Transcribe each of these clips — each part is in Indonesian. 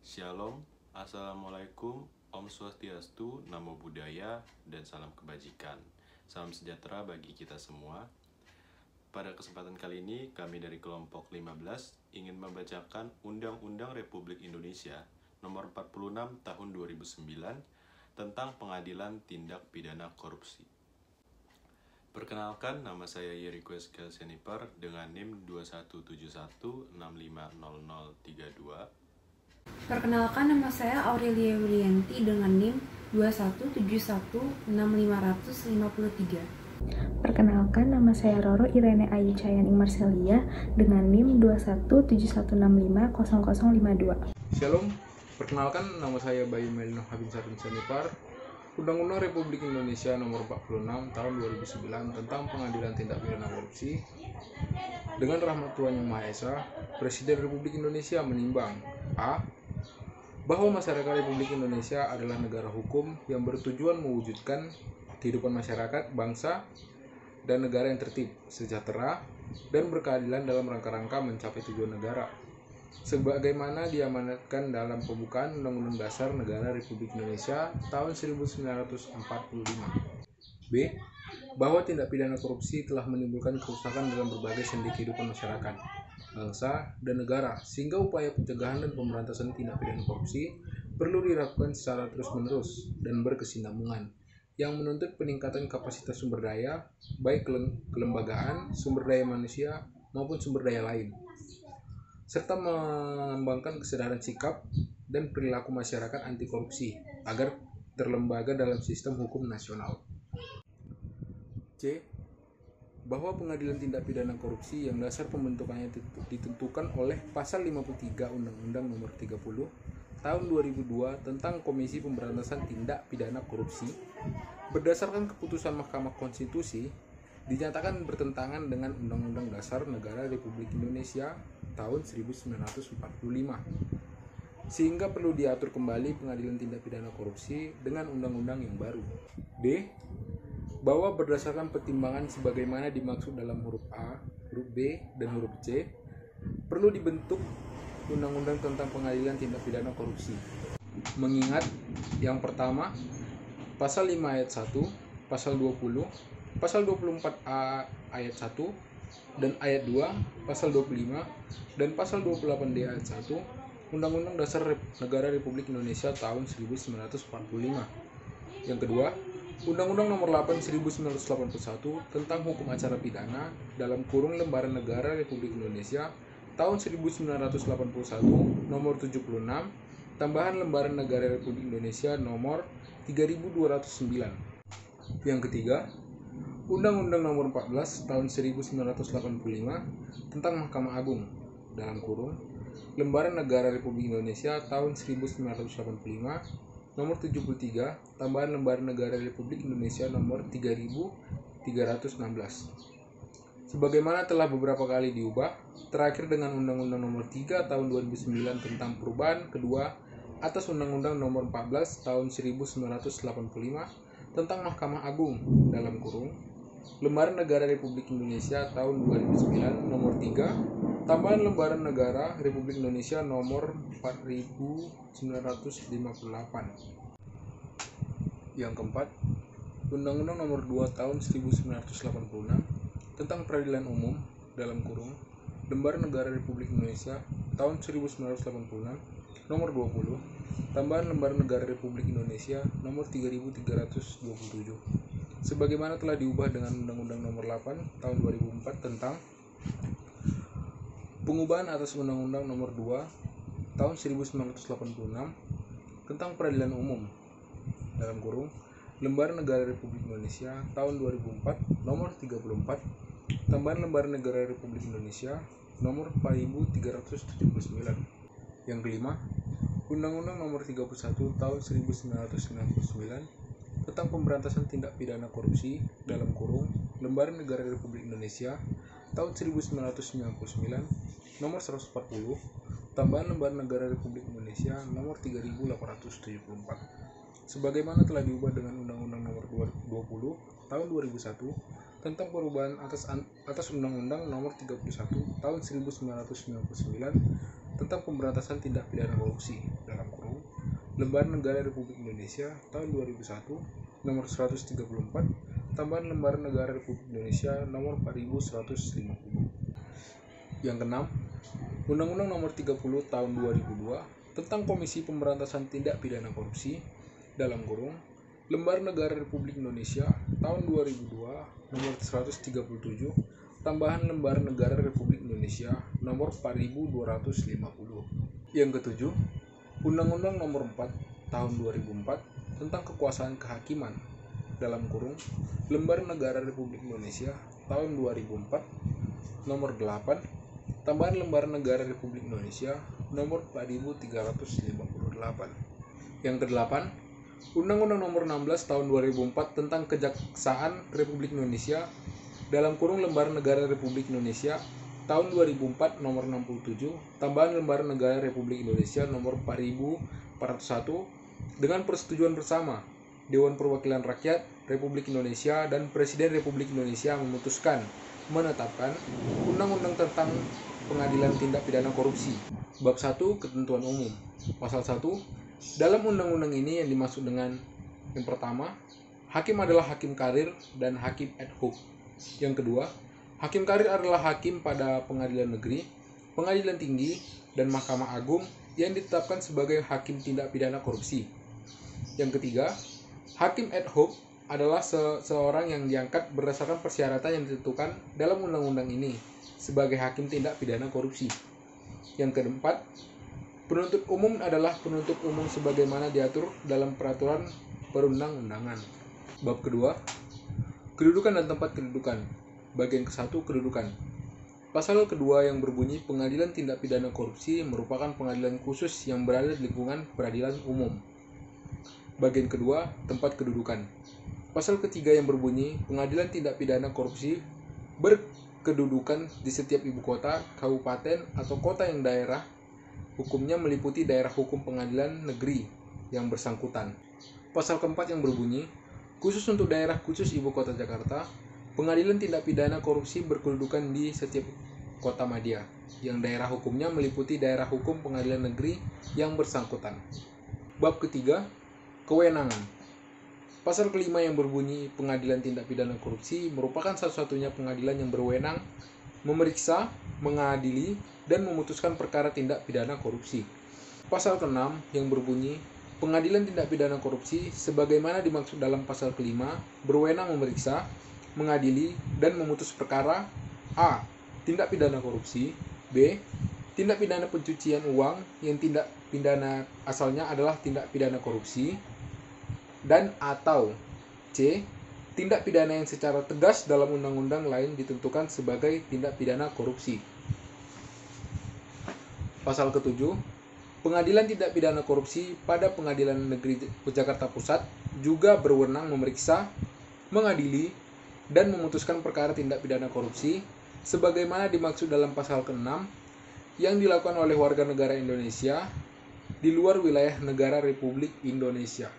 Shalom, Assalamualaikum, Om Swastiastu, Namo Buddhaya, dan salam kebajikan. Salam sejahtera bagi kita semua. Pada kesempatan kali ini, kami dari kelompok 15 ingin membacakan Undang-Undang Republik Indonesia Nomor 46 Tahun 2009 tentang Pengadilan Tindak Pidana Korupsi. Perkenalkan, nama saya Yeriko Seniper dengan NIM 2171650032. Perkenalkan, nama saya Aurelia Yulianti dengan NIM 21716553. Perkenalkan, nama saya Roro Irene Ayu Cahyani Marcelia dengan NIM 2171650052. Shalom, perkenalkan nama saya Bayu Melino Habib Satun Sanipar. Undang-Undang Republik Indonesia Nomor 46 Tahun 2009 tentang Pengadilan Tindak Pidana Korupsi. Dengan rahmat Tuhan Yang Maha Esa, Presiden Republik Indonesia menimbang A. Bahwa masyarakat Republik Indonesia adalah negara hukum yang bertujuan mewujudkan kehidupan masyarakat, bangsa, dan negara yang tertib, sejahtera, dan berkeadilan dalam rangka-rangka mencapai tujuan negara, sebagaimana diamanatkan dalam pembukaan Undang-Undang Dasar Negara Republik Indonesia tahun 1945. B. Bahwa tindak pidana korupsi telah menimbulkan kerusakan dalam berbagai sendi kehidupan masyarakat, bangsa, dan negara, sehingga upaya pencegahan dan pemberantasan tindak pidana korupsi perlu dilakukan secara terus-menerus dan berkesinambungan, yang menuntut peningkatan kapasitas sumber daya, baik kelembagaan, sumber daya manusia, maupun sumber daya lain, serta mengembangkan kesadaran sikap dan perilaku masyarakat anti korupsi agar terlembaga dalam sistem hukum nasional. C. Bahwa pengadilan tindak pidana korupsi yang dasar pembentukannya ditentukan oleh Pasal 53 Undang-Undang Nomor 30 Tahun 2002 tentang Komisi Pemberantasan Tindak Pidana Korupsi, berdasarkan keputusan Mahkamah Konstitusi, dinyatakan bertentangan dengan Undang-Undang Dasar Negara Republik Indonesia tahun 1945, sehingga perlu diatur kembali pengadilan tindak pidana korupsi dengan undang-undang yang baru. D. Bahwa berdasarkan pertimbangan sebagaimana dimaksud dalam huruf A, huruf B, dan huruf C, perlu dibentuk undang-undang tentang pengadilan tindak pidana korupsi. Mengingat yang pertama, Pasal 5 ayat 1, Pasal 20, Pasal 24A ayat 1, dan ayat 2, Pasal 25, dan Pasal 28D ayat 1, Undang-Undang Dasar Negara Republik Indonesia tahun 1945. Yang kedua, Undang-Undang Nomor 8 1981 tentang Hukum Acara Pidana dalam kurung Lembaran Negara Republik Indonesia tahun 1981 Nomor 76, tambahan Lembaran Negara Republik Indonesia Nomor 3209. Yang ketiga, Undang-Undang Nomor 14 Tahun 1985 tentang Mahkamah Agung dalam kurung Lembaran Negara Republik Indonesia tahun 1985 Nomor 73 tambahan Lembaran Negara Republik Indonesia Nomor 3316. Sebagaimana telah beberapa kali diubah, terakhir dengan Undang-Undang Nomor 3 Tahun 2009 tentang perubahan kedua atas Undang-Undang Nomor 14 Tahun 1985 tentang Mahkamah Agung dalam kurung Lembaran Negara Republik Indonesia tahun 2009 Nomor 3 tambahan Lembaran Negara Republik Indonesia Nomor 4958. Yang keempat, Undang-Undang Nomor 2 Tahun 1986 tentang Peradilan Umum dalam kurung Lembaran Negara Republik Indonesia tahun 1986 Nomor 20 tambahan Lembaran Negara Republik Indonesia Nomor 3327, sebagaimana telah diubah dengan Undang-Undang Nomor 8 Tahun 2004 tentang pengubahan atas Undang-Undang Nomor 2 Tahun 1986 tentang Peradilan Umum dalam kurung Lembaran Negara Republik Indonesia tahun 2004 Nomor 34 tambahan Lembaran Negara Republik Indonesia Nomor 4379. Yang kelima, Undang-Undang Nomor 31 Tahun 1999 tentang Pemberantasan Tindak Pidana Korupsi dalam kurung Lembaran Negara Republik Indonesia tahun 1999 Nomor 140 tambahan Lembaran Negara Republik Indonesia Nomor 3874, sebagaimana telah diubah dengan Undang-Undang Nomor 20 Tahun 2001 tentang perubahan atas Undang-Undang Nomor 31 Tahun 1999 tentang pemberantasan tindak pidana korupsi dalam kurung Lembaran Negara Republik Indonesia tahun 2001 nomor 134 tambahan Lembaran Negara Republik Indonesia nomor 4150. Yang keenam, Undang-Undang nomor 30 tahun 2002 tentang Komisi Pemberantasan Tindak Pidana Korupsi dalam kurung Lembaran Negara Republik Indonesia tahun 2002 nomor 137 tambahan Lembaran Negara Republik Indonesia nomor 4250. Yang ketujuh, Undang-Undang nomor 4 tahun 2004 tentang Kekuasaan Kehakiman dalam kurung Lembaran Negara Republik Indonesia tahun 2004 nomor 8 tambahan Lembaran Negara Republik Indonesia nomor 4358. Yang kedelapan, Undang-Undang nomor 16 tahun 2004 tentang Kejaksaan Republik Indonesia dalam kurung Lembaran Negara Republik Indonesia tahun 2004 nomor 67 tambahan Lembaran Negara Republik Indonesia nomor 4401 dengan persetujuan bersama Dewan Perwakilan Rakyat Republik Indonesia dan Presiden Republik Indonesia memutuskan menetapkan Undang-Undang tentang Pengadilan Tindak Pidana Korupsi Bab 1 Ketentuan Umum Pasal 1. Dalam undang-undang ini yang dimaksud dengan yang pertama, hakim adalah hakim karir dan hakim ad hoc. Yang kedua, hakim karir adalah hakim pada pengadilan negeri, pengadilan tinggi, dan Mahkamah Agung yang ditetapkan sebagai hakim tindak pidana korupsi. Yang ketiga, hakim ad hoc adalah seseorang yang diangkat berdasarkan persyaratan yang ditentukan dalam undang-undang ini sebagai hakim tindak pidana korupsi. Yang keempat, penuntut umum adalah penuntut umum sebagaimana diatur dalam peraturan perundang-undangan. Bab kedua, kedudukan dan tempat kedudukan. Bagian ke-1, kedudukan. Pasal kedua yang berbunyi pengadilan tindak pidana korupsi merupakan pengadilan khusus yang berada di lingkungan peradilan umum. Bagian kedua, tempat kedudukan. Pasal ketiga yang berbunyi pengadilan tindak pidana korupsi berkedudukan di setiap ibu kota, kabupaten, atau kota yang daerah hukumnya meliputi daerah hukum pengadilan negeri yang bersangkutan. Pasal keempat yang berbunyi, khusus untuk daerah khusus ibu kota Jakarta, pengadilan tindak pidana korupsi berkedudukan di setiap kota madya, yang daerah hukumnya meliputi daerah hukum pengadilan negeri yang bersangkutan. Bab ketiga, kewenangan. Pasal kelima yang berbunyi pengadilan tindak pidana korupsi merupakan satu-satunya pengadilan yang berwenang memeriksa, mengadili, dan memutuskan perkara tindak pidana korupsi. Pasal ke-6 yang berbunyi pengadilan tindak pidana korupsi sebagaimana dimaksud dalam pasal kelima berwenang memeriksa, mengadili, dan memutus perkara A. Tindak pidana korupsi. B. Tindak pidana pencucian uang yang tindak pidana asalnya adalah tindak pidana korupsi. Dan atau C. Tindak pidana yang secara tegas dalam undang-undang lain ditentukan sebagai tindak pidana korupsi. Pasal ke-7, pengadilan tindak pidana korupsi pada Pengadilan Negeri Jakarta Pusat juga berwenang memeriksa, mengadili, dan memutuskan perkara tindak pidana korupsi sebagaimana dimaksud dalam pasal ke-6 yang dilakukan oleh warga negara Indonesia di luar wilayah negara Republik Indonesia.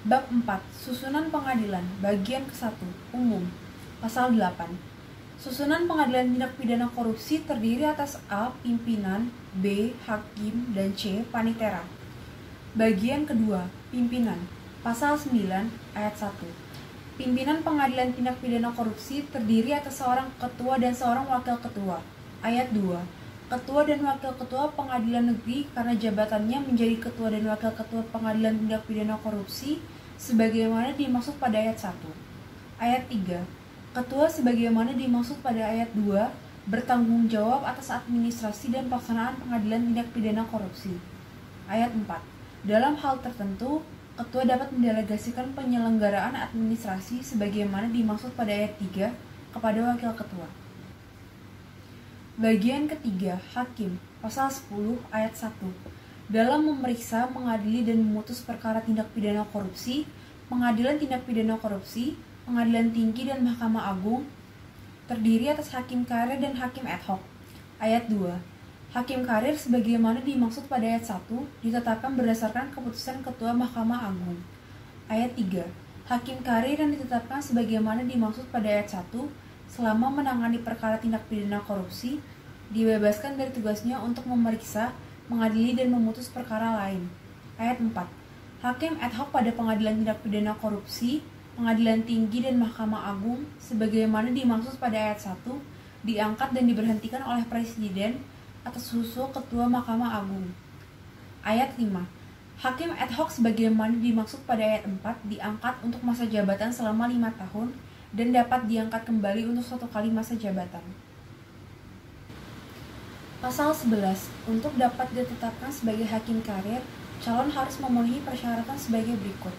Bab 4. Susunan Pengadilan. Bagian ke-1. Umum. Pasal 8. Susunan pengadilan tindak pidana korupsi terdiri atas A. Pimpinan, B. Hakim, dan C. Panitera. Bagian kedua. Pimpinan. Pasal 9 ayat 1. Pimpinan pengadilan tindak pidana korupsi terdiri atas seorang ketua dan seorang wakil ketua. Ayat 2. Ketua dan wakil ketua pengadilan negeri karena jabatannya menjadi ketua dan wakil ketua pengadilan tindak pidana korupsi sebagaimana dimaksud pada ayat 1. Ayat 3. Ketua sebagaimana dimaksud pada ayat 2 bertanggung jawab atas administrasi dan pelaksanaan pengadilan tindak pidana korupsi. Ayat 4. Dalam hal tertentu, ketua dapat mendelegasikan penyelenggaraan administrasi sebagaimana dimaksud pada ayat 3 kepada wakil ketua. Bagian ketiga, Hakim. Pasal 10 ayat 1. Dalam memeriksa, mengadili, dan memutus perkara tindak pidana korupsi, pengadilan tindak pidana korupsi, pengadilan tinggi, dan Mahkamah Agung terdiri atas hakim karir dan hakim ad hoc. Ayat 2. Hakim karir sebagaimana dimaksud pada ayat 1 ditetapkan berdasarkan keputusan Ketua Mahkamah Agung. Ayat 3. Hakim karir yang ditetapkan sebagaimana dimaksud pada ayat 1 selama menangani perkara tindak pidana korupsi dibebaskan dari tugasnya untuk memeriksa, mengadili, dan memutus perkara lain. Ayat 4. Hakim ad hoc pada Pengadilan Tindak Pidana Korupsi, Pengadilan Tinggi, dan Mahkamah Agung, sebagaimana dimaksud pada ayat 1, diangkat dan diberhentikan oleh Presiden atas usul Ketua Mahkamah Agung. Ayat 5. Hakim ad hoc sebagaimana dimaksud pada ayat 4 diangkat untuk masa jabatan selama 5 tahun dan dapat diangkat kembali untuk 1 kali masa jabatan. Pasal 11. Untuk dapat ditetapkan sebagai hakim karir, calon harus memenuhi persyaratan sebagai berikut.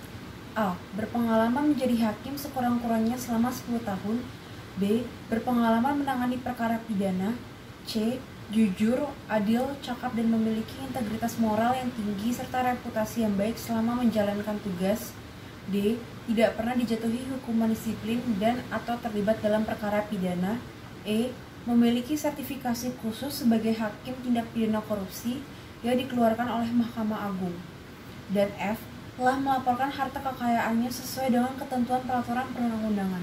A. Berpengalaman menjadi hakim sekurang-kurangnya selama 10 tahun. B. Berpengalaman menangani perkara pidana. C. Jujur, adil, cakap, dan memiliki integritas moral yang tinggi serta reputasi yang baik selama menjalankan tugas. D. Tidak pernah dijatuhi hukuman disiplin dan atau terlibat dalam perkara pidana. E. Memiliki sertifikasi khusus sebagai hakim tindak pidana korupsi yang dikeluarkan oleh Mahkamah Agung. Dan F. Telah melaporkan harta kekayaannya sesuai dengan ketentuan peraturan perundang-undangan.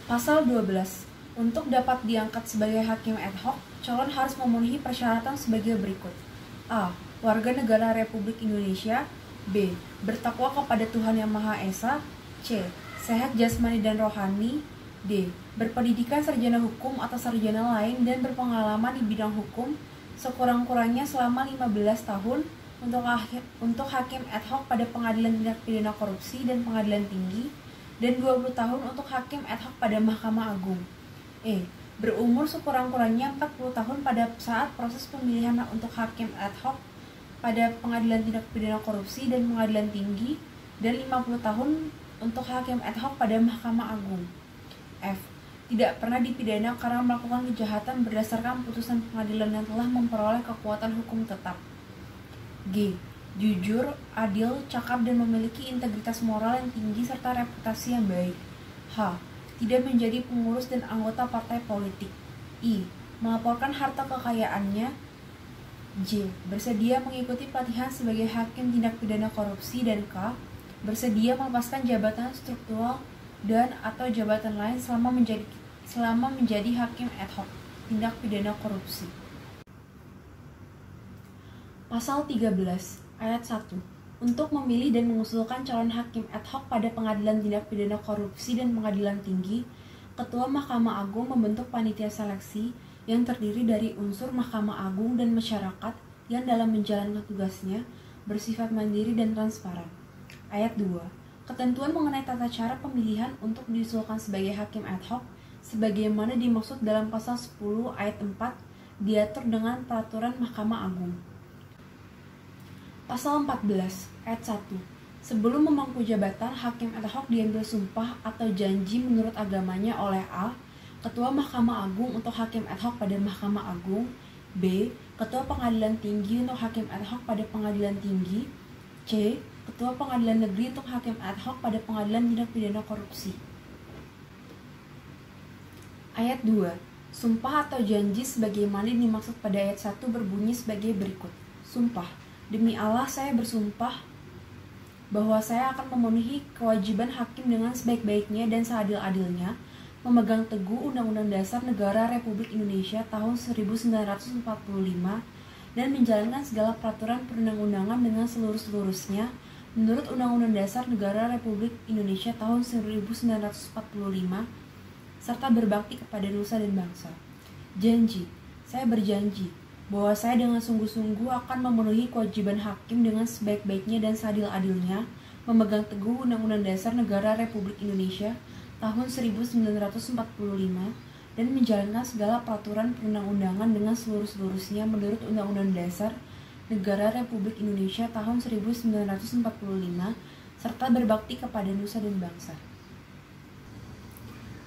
Pasal 12. Untuk dapat diangkat sebagai hakim ad hoc, calon harus memenuhi persyaratan sebagai berikut. A. Warga negara Republik Indonesia. B. Bertakwa kepada Tuhan Yang Maha Esa. C. Sehat jasmani dan rohani. D. Berpendidikan sarjana hukum atau sarjana lain dan berpengalaman di bidang hukum sekurang-kurangnya selama 15 tahun untuk hakim ad hoc pada Pengadilan Tindak Pidana Korupsi dan Pengadilan Tinggi, dan 20 tahun untuk hakim ad hoc pada Mahkamah Agung. E. Berumur sekurang-kurangnya 40 tahun pada saat proses pemilihan untuk hakim ad hoc pada Pengadilan Tindak Pidana Korupsi dan Pengadilan Tinggi, dan 50 tahun untuk hakim ad hoc pada Mahkamah Agung. F. Tidak pernah dipidana karena melakukan kejahatan berdasarkan putusan pengadilan yang telah memperoleh kekuatan hukum tetap. G. Jujur, adil, cakap, dan memiliki integritas moral yang tinggi serta reputasi yang baik. H. Tidak menjadi pengurus dan anggota partai politik. I. Melaporkan harta kekayaannya. J. Bersedia mengikuti pelatihan sebagai hakim tindak pidana korupsi. Dan K. Bersedia melepaskan jabatan struktural dan atau jabatan lain selama menjadi hakim ad hoc tindak pidana korupsi. Pasal 13 ayat 1. Untuk memilih dan mengusulkan calon hakim ad hoc pada Pengadilan Tindak Pidana Korupsi dan Pengadilan Tinggi, Ketua Mahkamah Agung membentuk panitia seleksi yang terdiri dari unsur Mahkamah Agung dan masyarakat yang dalam menjalankan tugasnya bersifat mandiri dan transparan. Ayat 2. Ketentuan mengenai tata cara pemilihan untuk diusulkan sebagai hakim ad hoc sebagaimana dimaksud dalam pasal 10 ayat 4 diatur dengan peraturan Mahkamah Agung. Pasal 14 ayat 1. Sebelum memangku jabatan, hakim ad hoc diambil sumpah atau janji menurut agamanya oleh A. Ketua Mahkamah Agung untuk hakim ad hoc pada Mahkamah Agung. B. Ketua Pengadilan Tinggi untuk hakim ad hoc pada Pengadilan Tinggi. C. Ketua Pengadilan Negeri untuk hakim ad hoc pada Pengadilan Tindak Pidana Korupsi. Ayat 2. Sumpah atau janji sebagaimana dimaksud pada ayat 1 berbunyi sebagai berikut. Sumpah. Demi Allah saya bersumpah bahwa saya akan memenuhi kewajiban hakim dengan sebaik-baiknya dan seadil-adilnya, memegang teguh Undang-Undang Dasar Negara Republik Indonesia tahun 1945 dan menjalankan segala peraturan perundang-undangan dengan seluruh-seluruhnya menurut Undang-Undang Dasar Negara Republik Indonesia tahun 1945 serta berbakti kepada nusa dan bangsa. Janji. Saya berjanji bahwa saya dengan sungguh-sungguh akan memenuhi kewajiban hakim dengan sebaik-baiknya dan seadil-adilnya, memegang teguh Undang-Undang Dasar Negara Republik Indonesia tahun 1945 dan menjalankan segala peraturan perundang-undangan dengan seluruh-seluruhnya menurut Undang-Undang Dasar Negara Republik Indonesia tahun 1945 serta berbakti kepada nusa dan bangsa.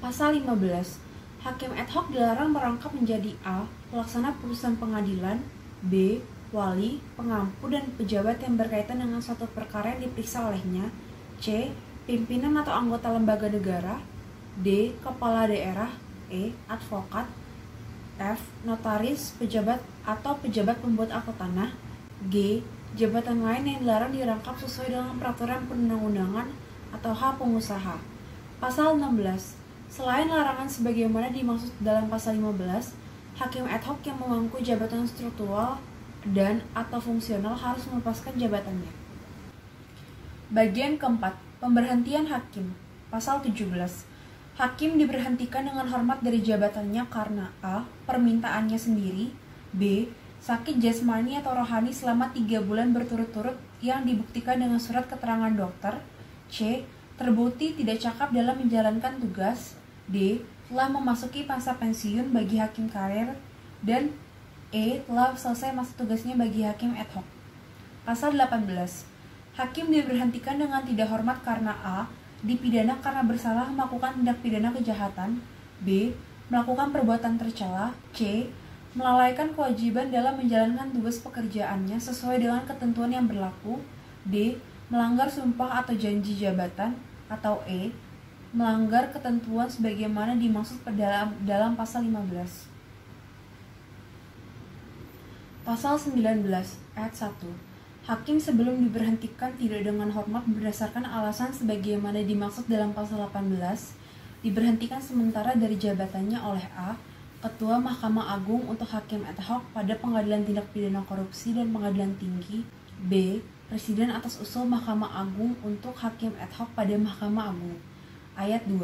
Pasal 15. Hakim ad hoc dilarang merangkap menjadi A. Pelaksana putusan pengadilan, B. Wali, pengampu, dan pejabat yang berkaitan dengan suatu perkara yang diperiksa olehnya, C. Pimpinan atau anggota lembaga negara, D. Kepala daerah, E. Advokat, F. Notaris, pejabat atau pejabat pembuat akta tanah, G. Jabatan lain yang dilarang dirangkap sesuai dengan peraturan perundang-undangan, atau H. Pengusaha. Pasal 16. Selain larangan sebagaimana dimaksud dalam pasal 15, hakim ad hoc yang memangku jabatan struktural dan atau fungsional harus melepaskan jabatannya. Bagian keempat, pemberhentian hakim. Pasal 17. Hakim diberhentikan dengan hormat dari jabatannya karena a. permintaannya sendiri, b. sakit jasmani atau rohani selama 3 bulan berturut-turut yang dibuktikan dengan surat keterangan dokter, c. terbukti tidak cakap dalam menjalankan tugas, d. telah memasuki masa pensiun bagi hakim karir, dan e. telah selesai masa tugasnya bagi hakim ad hoc. Pasal 18. Hakim diberhentikan dengan tidak hormat karena a. dipidana karena bersalah melakukan tindak pidana kejahatan, b. melakukan perbuatan tercela, c. melalaikan kewajiban dalam menjalankan tugas pekerjaannya sesuai dengan ketentuan yang berlaku, d. melanggar sumpah atau janji jabatan, atau e. melanggar ketentuan sebagaimana dimaksud dalam pasal 15. Pasal 19 ayat 1. Hakim sebelum diberhentikan tidak dengan hormat berdasarkan alasan sebagaimana dimaksud dalam pasal 18, diberhentikan sementara dari jabatannya oleh a. Ketua Mahkamah Agung untuk hakim ad hoc pada Pengadilan Tindak Pidana Korupsi dan Pengadilan Tinggi, b. Presiden atas usul Mahkamah Agung untuk hakim ad hoc pada Mahkamah Agung. Ayat 2.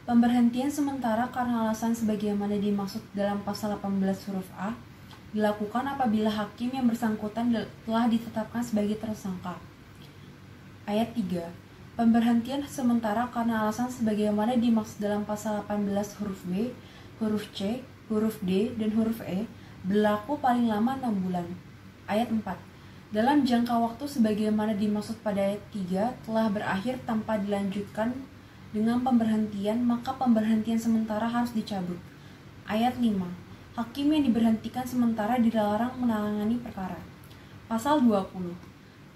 Pemberhentian sementara karena alasan sebagaimana dimaksud dalam pasal 18 huruf a dilakukan apabila hakim yang bersangkutan telah ditetapkan sebagai tersangka. Ayat 3. Pemberhentian sementara karena alasan sebagaimana dimaksud dalam pasal 18 huruf B, huruf C, huruf D, dan huruf E berlaku paling lama 6 bulan. Ayat 4. Dalam jangka waktu sebagaimana dimaksud pada ayat 3 telah berakhir tanpa dilanjutkan dengan pemberhentian, maka pemberhentian sementara harus dicabut. Ayat 5. Hakim yang diberhentikan sementara dilarang menangani perkara. Pasal 20.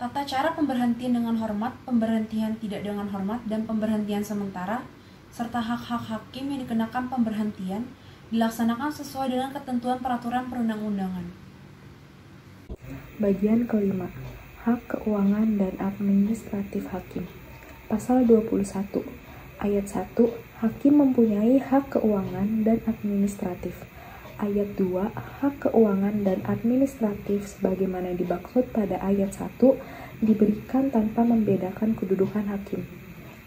Tata cara pemberhentian dengan hormat, pemberhentian tidak dengan hormat, dan pemberhentian sementara, serta hak-hak hakim yang dikenakan pemberhentian dilaksanakan sesuai dengan ketentuan peraturan perundang-undangan. Bagian kelima, hak keuangan dan administratif hakim. Pasal 21. Ayat 1. Hakim mempunyai hak keuangan dan administratif. Ayat 2, hak keuangan dan administratif sebagaimana dimaksud pada ayat 1 diberikan tanpa membedakan kedudukan hakim.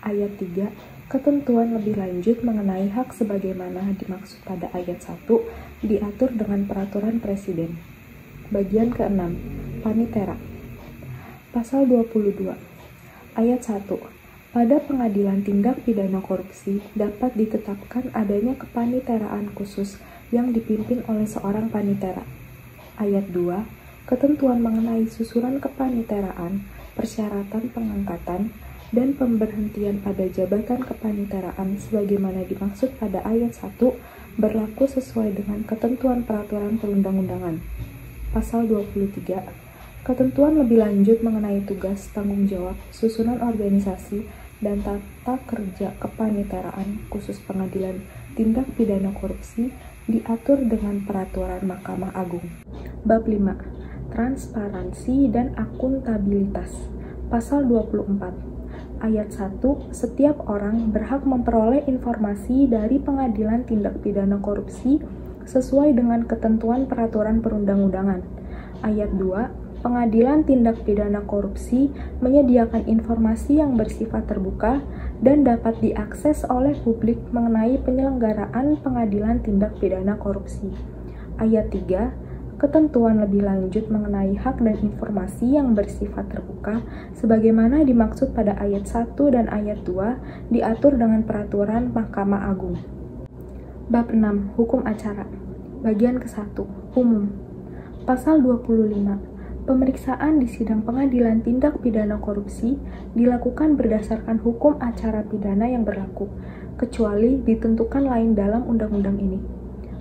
Ayat 3, ketentuan lebih lanjut mengenai hak sebagaimana dimaksud pada ayat 1 diatur dengan peraturan presiden. Bagian ke-6, panitera. Pasal 22. Ayat 1. Pada pengadilan tindak pidana korupsi dapat ditetapkan adanya kepaniteraan khusus yang dipimpin oleh seorang panitera. Ayat 2. Ketentuan mengenai susunan kepaniteraan, persyaratan pengangkatan, dan pemberhentian pada jabatan kepaniteraan sebagaimana dimaksud pada ayat 1 berlaku sesuai dengan ketentuan peraturan perundang-undangan. Pasal 23. Ketentuan lebih lanjut mengenai tugas, tanggung jawab, susunan organisasi, dan tata kerja kepaniteraan khusus pengadilan tindak pidana korupsi diatur dengan peraturan Mahkamah Agung. Bab 5. Transparansi dan akuntabilitas. Pasal 24. Ayat 1. Setiap orang berhak memperoleh informasi dari Pengadilan Tindak Pidana Korupsi sesuai dengan ketentuan peraturan perundang-undangan. Ayat 2. Pengadilan Tindak Pidana Korupsi menyediakan informasi yang bersifat terbuka dan dapat diakses oleh publik mengenai penyelenggaraan Pengadilan Tindak Pidana Korupsi. Ayat 3. Ketentuan lebih lanjut mengenai hak dan informasi yang bersifat terbuka sebagaimana dimaksud pada ayat 1 dan ayat 2 diatur dengan peraturan Mahkamah Agung. Bab 6. Hukum acara. Bagian ke-1. Umum. Pasal 25. Pemeriksaan di sidang pengadilan tindak pidana korupsi dilakukan berdasarkan hukum acara pidana yang berlaku, kecuali ditentukan lain dalam undang-undang ini.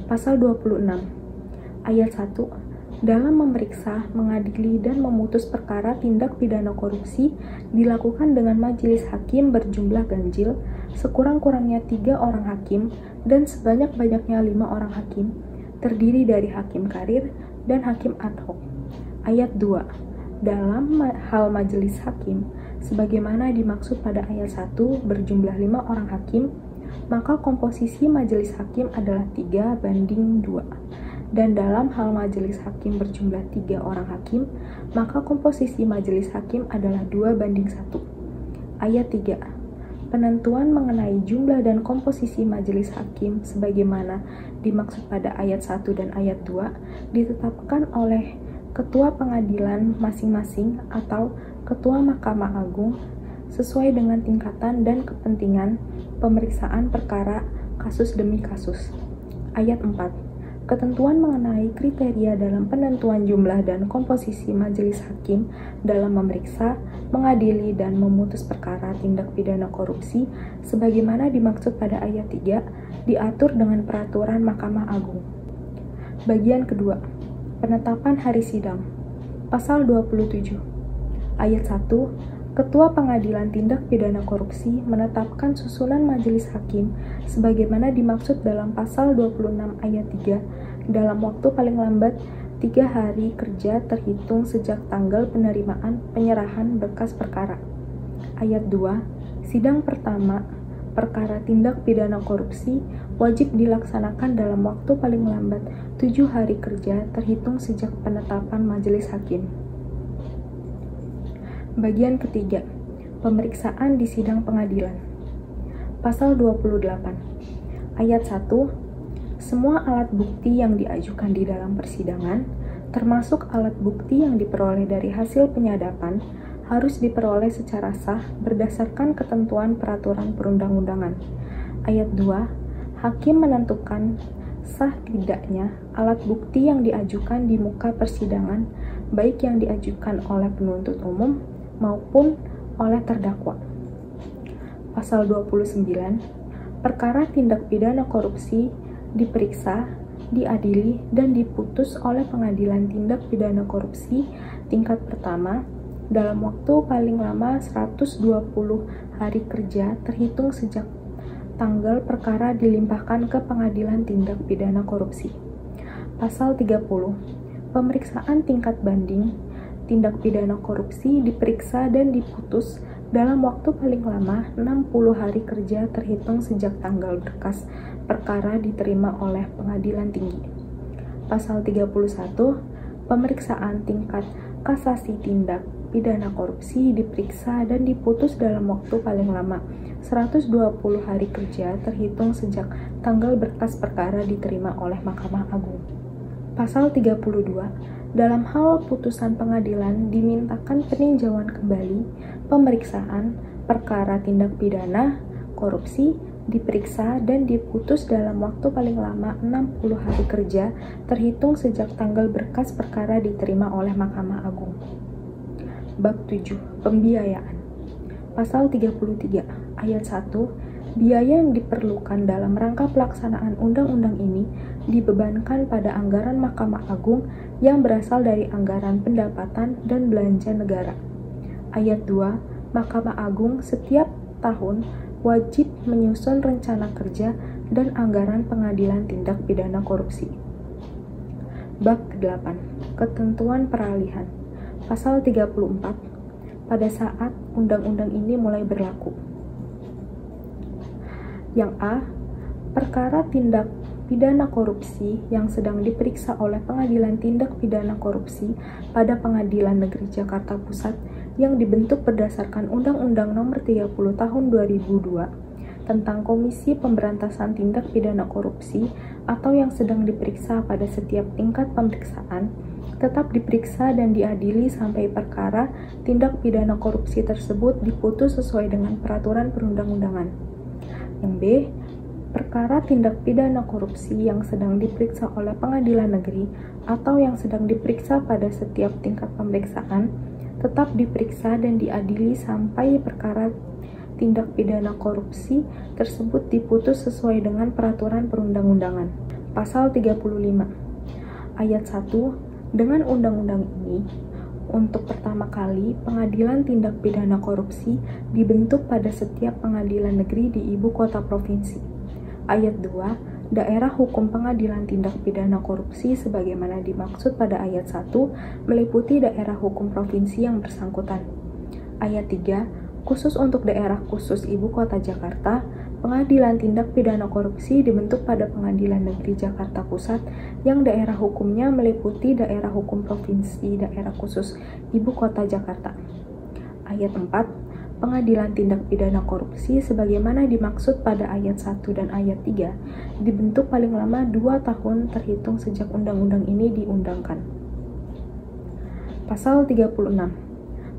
Pasal 26. Ayat 1. Dalam memeriksa, mengadili, dan memutus perkara tindak pidana korupsi dilakukan dengan majelis hakim berjumlah ganjil, sekurang-kurangnya 3 orang hakim dan sebanyak-banyaknya 5 orang hakim, terdiri dari hakim karir dan hakim ad hoc. Ayat 2. Dalam hal majelis hakim, sebagaimana dimaksud pada ayat 1 berjumlah 5 orang hakim, maka komposisi majelis hakim adalah 3:2. dan dalam hal majelis hakim berjumlah 3 orang hakim, maka komposisi majelis hakim adalah 2:1. Ayat 3. Penentuan mengenai jumlah dan komposisi majelis hakim sebagaimana dimaksud pada ayat 1 dan ayat 2 ditetapkan oleh ketua pengadilan masing-masing atau ketua Mahkamah Agung sesuai dengan tingkatan dan kepentingan pemeriksaan perkara kasus demi kasus. Ayat 4. Ketentuan mengenai kriteria dalam penentuan jumlah dan komposisi majelis hakim dalam memeriksa, mengadili, dan memutus perkara tindak pidana korupsi sebagaimana dimaksud pada ayat 3 diatur dengan peraturan Mahkamah Agung. Bagian kedua, penetapan hari sidang. Pasal 27. Ayat 1. Ketua Pengadilan Tindak Pidana Korupsi menetapkan susunan majelis hakim sebagaimana dimaksud dalam pasal 26 ayat 3 dalam waktu paling lambat 3 hari kerja terhitung sejak tanggal penerimaan penyerahan berkas perkara. Ayat 2. Sidang pertama perkara tindak pidana korupsi wajib dilaksanakan dalam waktu paling lambat 7 hari kerja terhitung sejak penetapan majelis hakim. Bagian ketiga, pemeriksaan di sidang pengadilan. Pasal 28. Ayat 1. Semua alat bukti yang diajukan di dalam persidangan, termasuk alat bukti yang diperoleh dari hasil penyadapan, harus diperoleh secara sah berdasarkan ketentuan peraturan perundang-undangan. Ayat 2. Hakim menentukan sah tidaknya alat bukti yang diajukan di muka persidangan, baik yang diajukan oleh penuntut umum maupun oleh terdakwa. Pasal 29. Perkara tindak pidana korupsi diperiksa, diadili, dan diputus oleh Pengadilan Tindak Pidana Korupsi tingkat pertama dalam waktu paling lama 120 hari kerja terhitung sejak tanggal perkara dilimpahkan ke Pengadilan Tindak Pidana Korupsi. Pasal 30. Pemeriksaan tingkat banding tindak pidana korupsi diperiksa dan diputus dalam waktu paling lama 60 hari kerja terhitung sejak tanggal berkas perkara diterima oleh Pengadilan Tinggi. Pasal 31. Pemeriksaan tingkat kasasi tindak pidana korupsi diperiksa dan diputus dalam waktu paling lama 120 hari kerja terhitung sejak tanggal berkas perkara diterima oleh Mahkamah Agung. Pasal 32. Dalam hal putusan pengadilan dimintakan peninjauan kembali pemeriksaan perkara tindak pidana korupsi diperiksa dan diputus dalam waktu paling lama 60 hari kerja terhitung sejak tanggal berkas perkara diterima oleh Mahkamah Agung. Bab 7. Pembiayaan. Pasal 33 ayat 1. Biaya yang diperlukan dalam rangka pelaksanaan undang-undang ini dibebankan pada anggaran Mahkamah Agung yang berasal dari anggaran pendapatan dan belanja negara. Ayat 2. Mahkamah Agung setiap tahun wajib menyusun rencana kerja dan anggaran pengadilan tindak pidana korupsi. Bab ke-8. Ketentuan peralihan. Pasal 34. Pada saat undang-undang ini mulai berlaku. Yang A. Perkara tindak pidana korupsi yang sedang diperiksa oleh Pengadilan Tindak Pidana Korupsi pada Pengadilan Negeri Jakarta Pusat yang dibentuk berdasarkan Undang-Undang Nomor 30 Tahun 2002 tentang Komisi Pemberantasan Tindak Pidana Korupsi atau yang sedang diperiksa pada setiap tingkat pemeriksaan tetap diperiksa dan diadili sampai perkara tindak pidana korupsi tersebut diputus sesuai dengan peraturan perundang-undangan. Yang B. Perkara tindak pidana korupsi yang sedang diperiksa oleh pengadilan negeri atau yang sedang diperiksa pada setiap tingkat pemeriksaan tetap diperiksa dan diadili sampai perkara tindak pidana korupsi tersebut diputus sesuai dengan peraturan perundang-undangan. Pasal 35 ayat 1. Dengan undang-undang ini, untuk pertama kali, Pengadilan Tindak Pidana Korupsi dibentuk pada setiap pengadilan negeri di ibu kota provinsi. Ayat 2. Daerah hukum Pengadilan Tindak Pidana Korupsi sebagaimana dimaksud pada ayat 1 meliputi daerah hukum provinsi yang bersangkutan. Ayat 3. Khusus untuk daerah khusus ibu kota Jakarta, Pengadilan Tindak Pidana Korupsi dibentuk pada Pengadilan Negeri Jakarta Pusat yang daerah hukumnya meliputi daerah hukum provinsi daerah khusus Ibu Kota Jakarta. Ayat 4. Pengadilan Tindak Pidana Korupsi sebagaimana dimaksud pada ayat 1 dan ayat 3 dibentuk paling lama 2 tahun terhitung sejak undang-undang ini diundangkan. Pasal 36.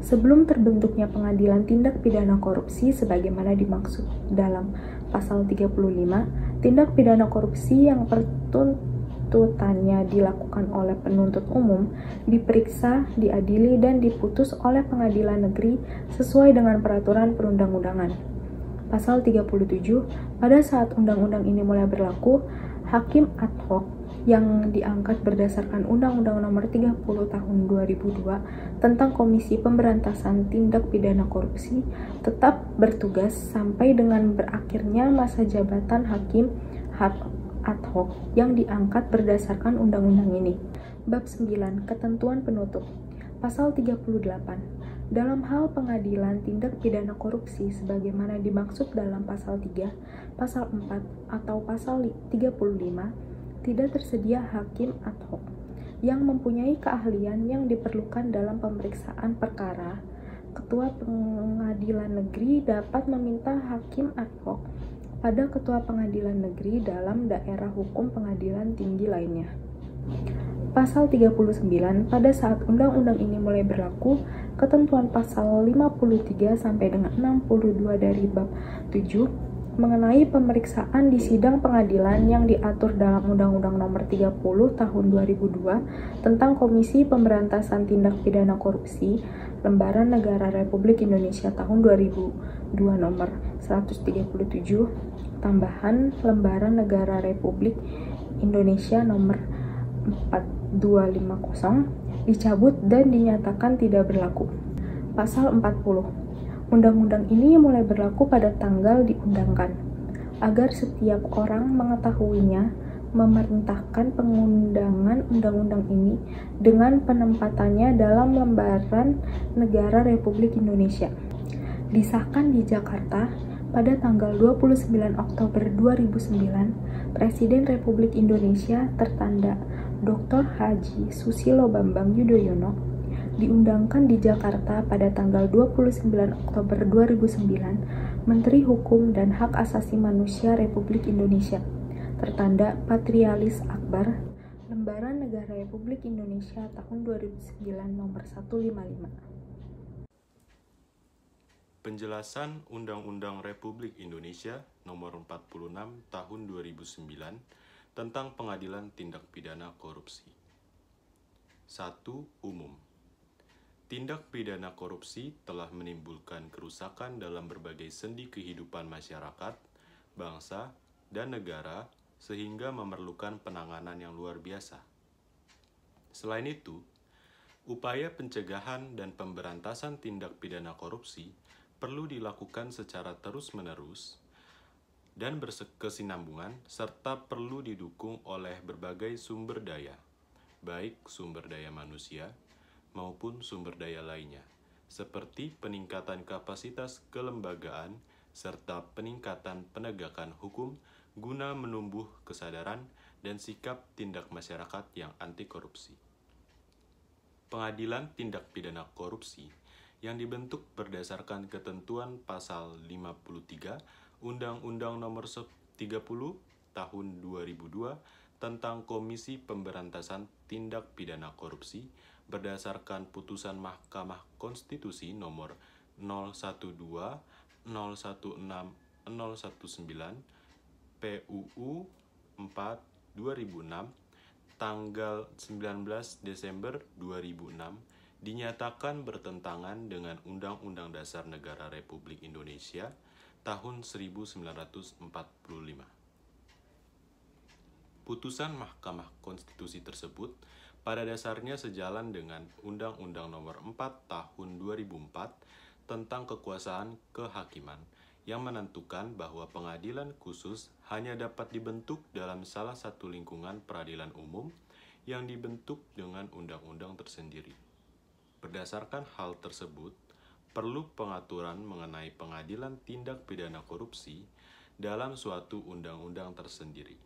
Sebelum terbentuknya Pengadilan Tindak Pidana Korupsi sebagaimana dimaksud dalam Pasal 35, tindak pidana korupsi yang pertuntutannya dilakukan oleh penuntut umum diperiksa, diadili, dan diputus oleh pengadilan negeri sesuai dengan peraturan perundang-undangan. Pasal 37, pada saat undang-undang ini mulai berlaku, hakim ad hoc yang diangkat berdasarkan Undang-Undang Nomor 30 Tahun 2002 tentang Komisi Pemberantasan Tindak Pidana Korupsi tetap bertugas sampai dengan berakhirnya masa jabatan hakim ad hoc yang diangkat berdasarkan undang-undang ini. Bab 9. Ketentuan penutup. Pasal 38. Dalam hal pengadilan tindak pidana korupsi sebagaimana dimaksud dalam pasal 3, pasal 4, atau pasal 35, tidak tersedia hakim ad hoc yang mempunyai keahlian yang diperlukan dalam pemeriksaan perkara. Ketua pengadilan negeri dapat meminta hakim ad hoc pada ketua pengadilan negeri dalam daerah hukum pengadilan tinggi lainnya. Pasal 39, pada saat undang-undang ini mulai berlaku, ketentuan pasal 53 sampai dengan 62 dari bab 7 mengenai pemeriksaan di sidang pengadilan yang diatur dalam Undang-Undang Nomor 30 Tahun 2002 tentang Komisi Pemberantasan Tindak Pidana Korupsi, Lembaran Negara Republik Indonesia Tahun 2002 Nomor 137, tambahan Lembaran Negara Republik Indonesia Nomor 4250 dicabut dan dinyatakan tidak berlaku. Pasal 40. Undang-undang ini mulai berlaku pada tanggal diundangkan, agar setiap orang mengetahuinya, memerintahkan pengundangan undang-undang ini dengan penempatannya dalam Lembaran Negara Republik Indonesia. Disahkan di Jakarta pada tanggal 29 Oktober 2009, Presiden Republik Indonesia tertanda Dr. Haji Susilo Bambang Yudhoyono diundangkan di Jakarta pada tanggal 29 Oktober 2009, Menteri Hukum dan Hak Asasi Manusia Republik Indonesia, tertanda Patrialis Akbar, Lembaran Negara Republik Indonesia tahun 2009 nomor 155. Penjelasan Undang-Undang Republik Indonesia Nomor 46 Tahun 2009 tentang Pengadilan Tindak Pidana Korupsi. 1. Umum. Tindak pidana korupsi telah menimbulkan kerusakan dalam berbagai sendi kehidupan masyarakat, bangsa, dan negara sehingga memerlukan penanganan yang luar biasa. Selain itu, upaya pencegahan dan pemberantasan tindak pidana korupsi perlu dilakukan secara terus-menerus dan berkesinambungan serta perlu didukung oleh berbagai sumber daya, baik sumber daya manusia maupun sumber daya lainnya, seperti peningkatan kapasitas kelembagaan serta peningkatan penegakan hukum guna menumbuh kesadaran dan sikap tindak masyarakat yang anti korupsi. Pengadilan Tindak Pidana Korupsi yang dibentuk berdasarkan ketentuan pasal 53 Undang-Undang Nomor 30 Tahun 2002 tentang Komisi Pemberantasan Tindak Pidana Korupsi berdasarkan putusan Mahkamah Konstitusi nomor 012, 016, 019, PUU 4 2006, tanggal 19 Desember 2006, dinyatakan bertentangan dengan Undang-Undang Dasar Negara Republik Indonesia tahun 1945. Putusan Mahkamah Konstitusi tersebut pada dasarnya sejalan dengan Undang-Undang Nomor 4 Tahun 2004 tentang Kekuasaan Kehakiman yang menentukan bahwa pengadilan khusus hanya dapat dibentuk dalam salah satu lingkungan peradilan umum yang dibentuk dengan undang-undang tersendiri. Berdasarkan hal tersebut, perlu pengaturan mengenai pengadilan tindak pidana korupsi dalam suatu undang-undang tersendiri.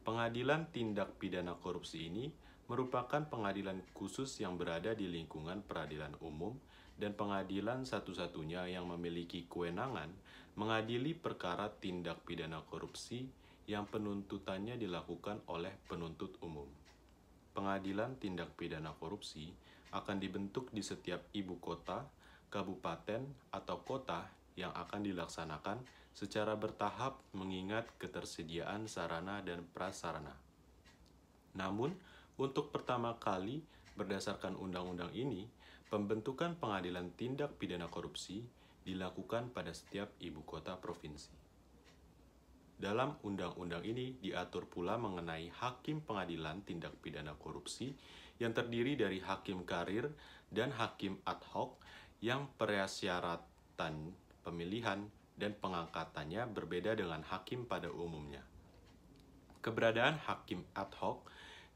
Pengadilan tindak pidana korupsi ini merupakan pengadilan khusus yang berada di lingkungan peradilan umum dan pengadilan satu-satunya yang memiliki kewenangan mengadili perkara tindak pidana korupsi yang penuntutannya dilakukan oleh penuntut umum. Pengadilan tindak pidana korupsi akan dibentuk di setiap ibu kota, kabupaten, atau kota yang akan dilaksanakan secara bertahap mengingat ketersediaan sarana dan prasarana. Namun, untuk pertama kali berdasarkan undang-undang ini, pembentukan pengadilan tindak pidana korupsi dilakukan pada setiap ibu kota provinsi. Dalam undang-undang ini diatur pula mengenai hakim pengadilan tindak pidana korupsi yang terdiri dari hakim karir dan hakim ad hoc yang persyaratan pemilihan dan pengangkatannya berbeda dengan hakim pada umumnya. Keberadaan hakim ad hoc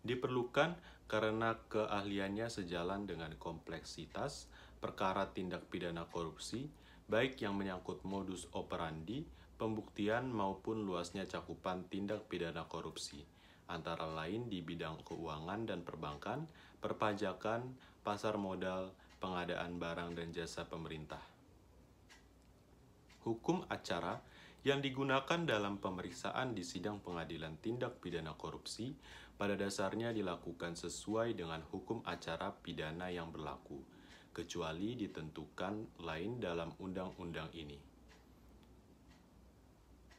diperlukan karena keahliannya sejalan dengan kompleksitas perkara tindak pidana korupsi, baik yang menyangkut modus operandi, pembuktian maupun luasnya cakupan tindak pidana korupsi, antara lain di bidang keuangan dan perbankan, perpajakan, pasar modal, pengadaan barang dan jasa pemerintah. Hukum acara yang digunakan dalam pemeriksaan di sidang pengadilan tindak pidana korupsi pada dasarnya dilakukan sesuai dengan hukum acara pidana yang berlaku, kecuali ditentukan lain dalam undang-undang ini.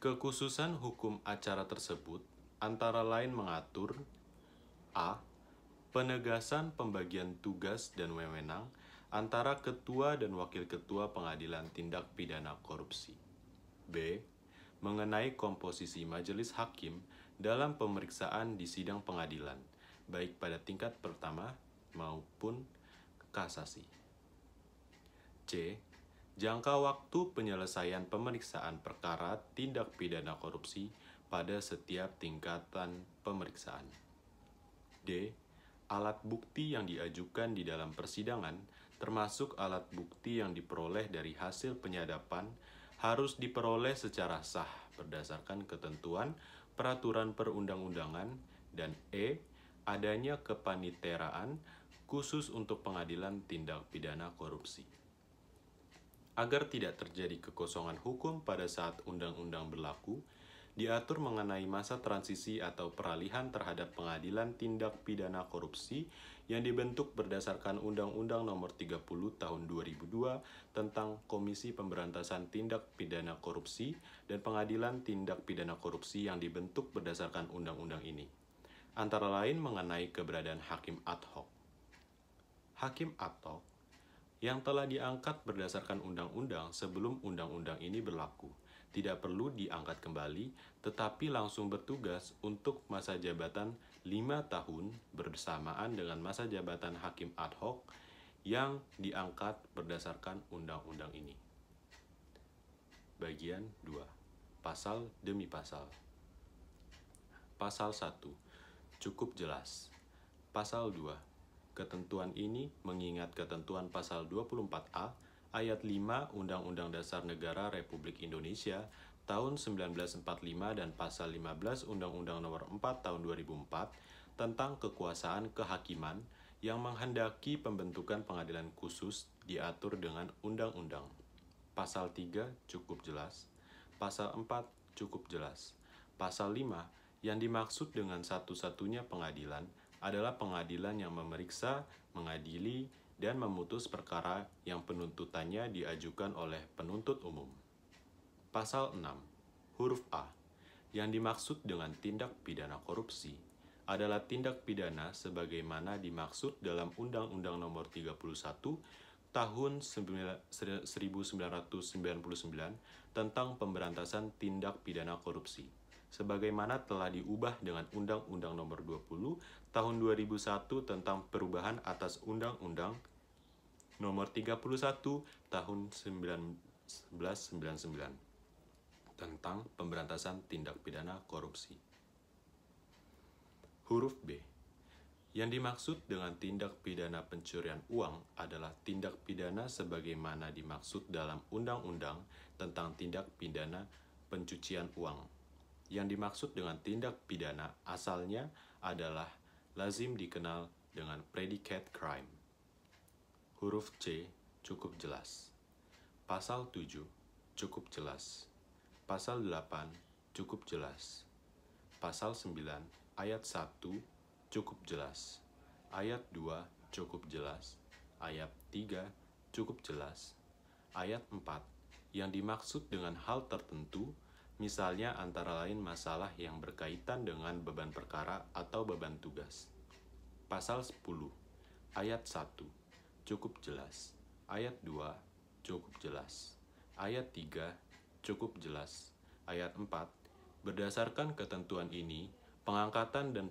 Kekhususan hukum acara tersebut antara lain mengatur a. Penegasan pembagian tugas dan wewenang antara ketua dan wakil ketua pengadilan tindak pidana korupsi. B. Mengenai komposisi majelis hakim dalam pemeriksaan di sidang pengadilan, baik pada tingkat pertama maupun kasasi. C. Jangka waktu penyelesaian pemeriksaan perkara tindak pidana korupsi pada setiap tingkatan pemeriksaan. D. Alat bukti yang diajukan di dalam persidangan, termasuk alat bukti yang diperoleh dari hasil penyadapan, harus diperoleh secara sah berdasarkan ketentuan peraturan perundang-undangan, dan E. Adanya kepaniteraan khusus untuk pengadilan tindak pidana korupsi. Agar tidak terjadi kekosongan hukum pada saat undang-undang berlaku, diatur mengenai masa transisi atau peralihan terhadap pengadilan tindak pidana korupsi yang dibentuk berdasarkan Undang-Undang Nomor 30 Tahun 2002 tentang Komisi Pemberantasan Tindak Pidana Korupsi dan Pengadilan Tindak Pidana Korupsi yang dibentuk berdasarkan undang-undang ini. Antara lain mengenai keberadaan hakim ad hoc. Hakim ad hoc yang telah diangkat berdasarkan undang-undang sebelum undang-undang ini berlaku tidak perlu diangkat kembali, tetapi langsung bertugas untuk masa jabatan 5 tahun bersamaan dengan masa jabatan hakim ad hoc yang diangkat berdasarkan undang-undang ini. Bagian 2. Pasal demi pasal. Pasal 1. Cukup jelas. Pasal 2. Ketentuan ini mengingat ketentuan pasal 24A ayat 5 Undang-Undang Dasar Negara Republik Indonesia tahun 1945 dan pasal 15 Undang-Undang Nomor 4 tahun 2004 tentang kekuasaan kehakiman yang menghendaki pembentukan pengadilan khusus diatur dengan undang-undang. Pasal 3 cukup jelas. Pasal 4 cukup jelas. Pasal 5 yang dimaksud dengan satu-satunya pengadilan adalah pengadilan yang memeriksa, mengadili, dan memutus perkara yang penuntutannya diajukan oleh penuntut umum. Pasal 6, huruf A, yang dimaksud dengan tindak pidana korupsi adalah tindak pidana sebagaimana dimaksud dalam Undang-Undang Nomor 31 Tahun 1999 tentang Pemberantasan Tindak Pidana Korupsi, sebagaimana telah diubah dengan Undang-Undang Nomor 20 Tahun 2001 tentang perubahan atas Undang-Undang Nomor 31 Tahun 1999 tentang Pemberantasan Tindak Pidana Korupsi. Huruf B. Yang dimaksud dengan tindak pidana pencurian uang adalah tindak pidana sebagaimana dimaksud dalam Undang-Undang tentang tindak pidana pencucian uang. Yang dimaksud dengan tindak pidana asalnya adalah lazim dikenal dengan predicate crime. Huruf C cukup jelas. Pasal 7 cukup jelas. Pasal 8 cukup jelas. Pasal 9 ayat 1 cukup jelas. Ayat 2 cukup jelas. Ayat 3 cukup jelas. Ayat 4 yang dimaksud dengan hal tertentu, misalnya antara lain masalah yang berkaitan dengan beban perkara atau beban tugas. Pasal 10 ayat 1 cukup jelas. Ayat 2 cukup jelas. Ayat 3 cukup jelas. Ayat 4, berdasarkan ketentuan ini, pengangkatan dan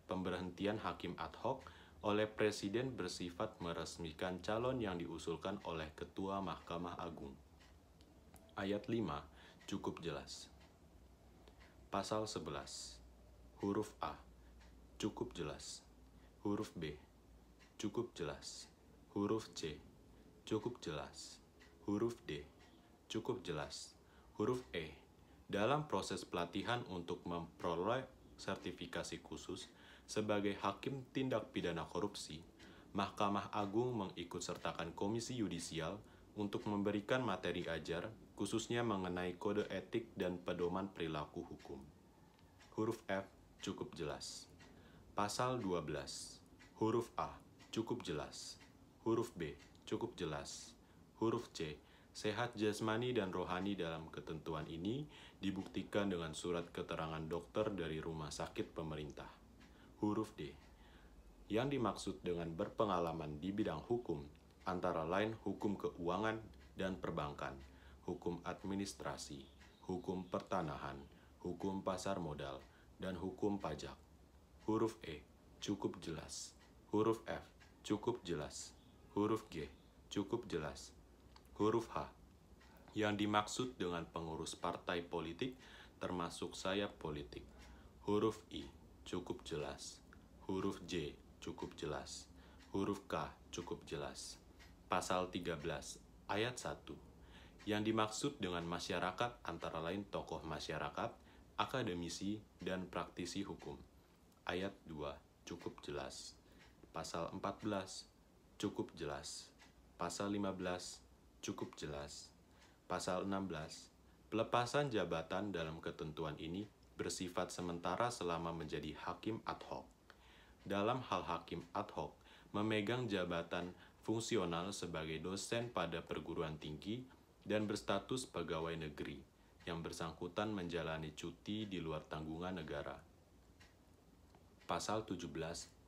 pemberhentian hakim ad hoc oleh Presiden bersifat meresmikan calon yang diusulkan oleh Ketua Mahkamah Agung. Ayat 5 cukup jelas. Pasal 11, huruf A cukup jelas. Huruf B cukup jelas. Huruf C cukup jelas. Huruf D cukup jelas. Huruf E, dalam proses pelatihan untuk memperoleh sertifikasi khusus sebagai hakim tindak pidana korupsi, Mahkamah Agung mengikutsertakan Komisi Yudisial untuk memberikan materi ajar khususnya mengenai kode etik dan pedoman perilaku hukum. Huruf F cukup jelas. Pasal 12, huruf A cukup jelas. Huruf B cukup jelas. Huruf C, sehat jasmani dan rohani dalam ketentuan ini dibuktikan dengan surat keterangan dokter dari rumah sakit pemerintah. Huruf D, yang dimaksud dengan berpengalaman di bidang hukum antara lain hukum keuangan dan perbankan, hukum administrasi, hukum pertanahan, hukum pasar modal, dan hukum pajak. Huruf E cukup jelas. Huruf F cukup jelas. Huruf G cukup jelas. Huruf H, yang dimaksud dengan pengurus partai politik termasuk sayap politik. Huruf I cukup jelas. Huruf J cukup jelas. Huruf K cukup jelas. Pasal 13 ayat 1, yang dimaksud dengan masyarakat antara lain tokoh masyarakat, akademisi, dan praktisi hukum. Ayat 2 cukup jelas. Pasal 14 cukup jelas. Pasal 15 cukup jelas. Pasal 16, pelepasan jabatan dalam ketentuan ini bersifat sementara selama menjadi hakim ad hoc. Dalam hal hakim ad hoc, memegang jabatan fungsional sebagai dosen pada perguruan tinggi dan berstatus pegawai negeri yang bersangkutan menjalani cuti di luar tanggungan negara. Pasal 17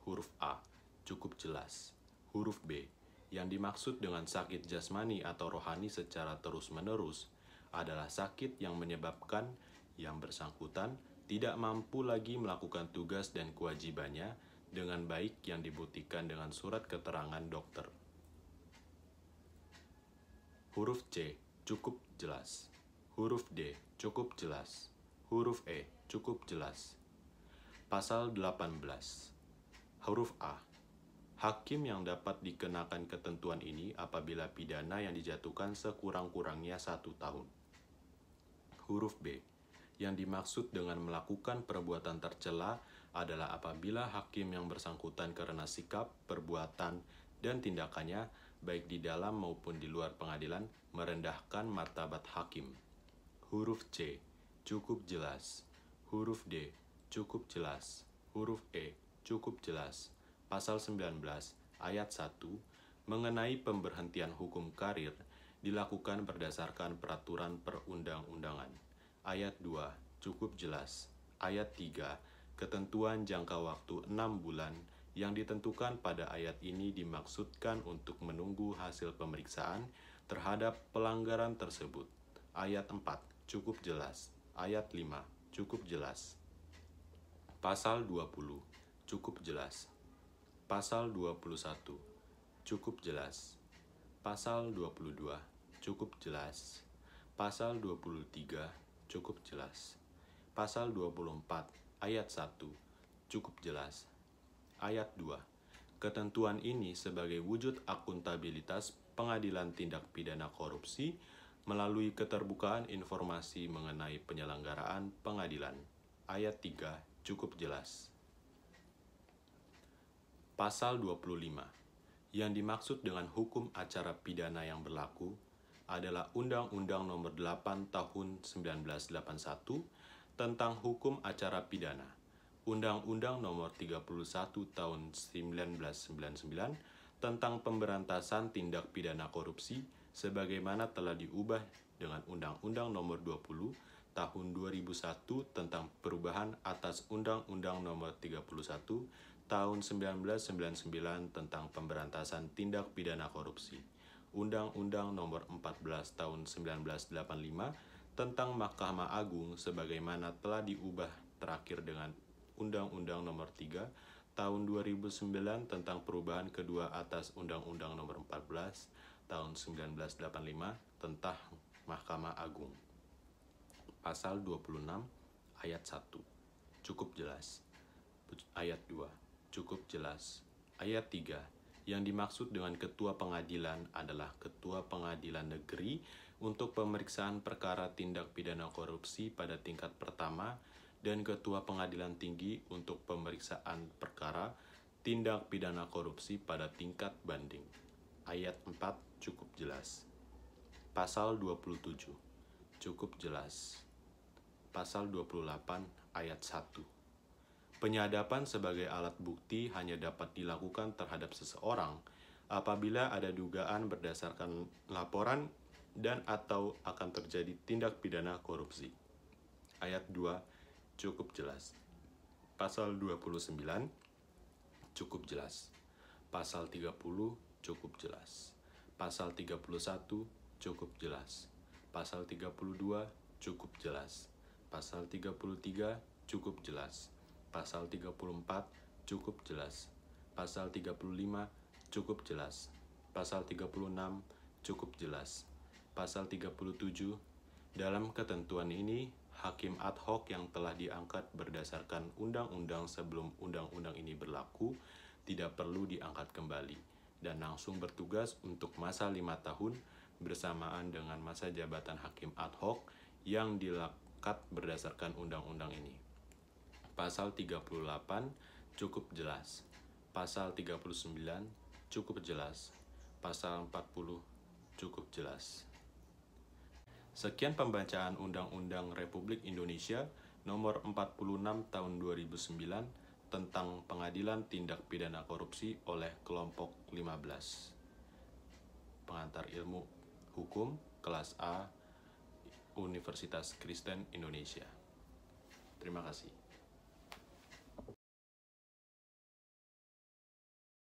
huruf A cukup jelas. Huruf B, yang dimaksud dengan sakit jasmani atau rohani secara terus-menerus adalah sakit yang menyebabkan yang bersangkutan tidak mampu lagi melakukan tugas dan kewajibannya dengan baik yang dibuktikan dengan surat keterangan dokter. Huruf C cukup jelas. Huruf D cukup jelas. Huruf E cukup jelas. Pasal 18. Huruf A, hakim yang dapat dikenakan ketentuan ini apabila pidana yang dijatuhkan sekurang-kurangnya 1 tahun. Huruf B, yang dimaksud dengan melakukan perbuatan tercela adalah apabila hakim yang bersangkutan karena sikap, perbuatan, dan tindakannya baik di dalam maupun di luar pengadilan merendahkan martabat hakim. Huruf C cukup jelas. Huruf D cukup jelas. Huruf E cukup jelas. Pasal 19 ayat 1 mengenai pemberhentian hukum karir dilakukan berdasarkan peraturan perundang-undangan. Ayat 2 cukup jelas. Ayat 3, ketentuan jangka waktu 6 bulan yang ditentukan pada ayat ini dimaksudkan untuk menunggu hasil pemeriksaan terhadap pelanggaran tersebut. Ayat 4 cukup jelas. Ayat 5 cukup jelas. Pasal 20 cukup jelas. Pasal 21 cukup jelas. Pasal 22 cukup jelas. Pasal 23 cukup jelas. Pasal 24 ayat 1 cukup jelas. Ayat 2, ketentuan ini sebagai wujud akuntabilitas pengadilan tindak pidana korupsi melalui keterbukaan informasi mengenai penyelenggaraan pengadilan. Ayat 3 cukup jelas. Pasal 25. Yang dimaksud dengan hukum acara pidana yang berlaku adalah Undang-Undang Nomor 8 Tahun 1981 tentang Hukum Acara Pidana, Undang-Undang Nomor 31 Tahun 1999 tentang Pemberantasan Tindak Pidana Korupsi sebagaimana telah diubah dengan Undang-Undang Nomor 20 Tahun 2001 tentang perubahan atas Undang-Undang Nomor 31 Tahun 1999 tentang Pemberantasan Tindak Pidana Korupsi, Undang-Undang Nomor 14 Tahun 1985 tentang Mahkamah Agung sebagaimana telah diubah terakhir dengan Undang-Undang Nomor 3 Tahun 2009 tentang perubahan kedua atas Undang-Undang Nomor 14 Tahun 1985 tentang Mahkamah Agung. Pasal 26 ayat 1 cukup jelas. Ayat 2 cukup jelas. Ayat 3 yang dimaksud dengan ketua pengadilan adalah ketua pengadilan negeri untuk pemeriksaan perkara tindak pidana korupsi pada tingkat pertama dan ketua pengadilan tinggi untuk pemeriksaan perkara tindak pidana korupsi pada tingkat banding. Ayat 4 cukup jelas. Pasal 27 cukup jelas. Pasal 28 ayat 1. Penyadapan sebagai alat bukti hanya dapat dilakukan terhadap seseorang apabila ada dugaan berdasarkan laporan dan atau akan terjadi tindak pidana korupsi. Ayat 2 cukup jelas. Pasal 29 cukup jelas. Pasal 30 cukup jelas. Pasal 31 cukup jelas. Pasal 32 cukup jelas. Pasal 33 cukup jelas. Pasal 34 cukup jelas. Pasal 35 cukup jelas. Pasal 36 cukup jelas. Pasal 37, dalam ketentuan ini, hakim ad hoc yang telah diangkat berdasarkan undang-undang sebelum undang-undang ini berlaku tidak perlu diangkat kembali dan langsung bertugas untuk masa 5 tahun bersamaan dengan masa jabatan hakim ad hoc yang diangkat berdasarkan undang-undang ini. Pasal 38 cukup jelas. Pasal 39 cukup jelas. Pasal 40 cukup jelas. Sekian pembacaan Undang-Undang Republik Indonesia Nomor 46 Tahun 2009 tentang Pengadilan Tindak Pidana Korupsi oleh Kelompok 15. Pengantar Ilmu Hukum Kelas A Universitas Kristen Indonesia. Terima kasih.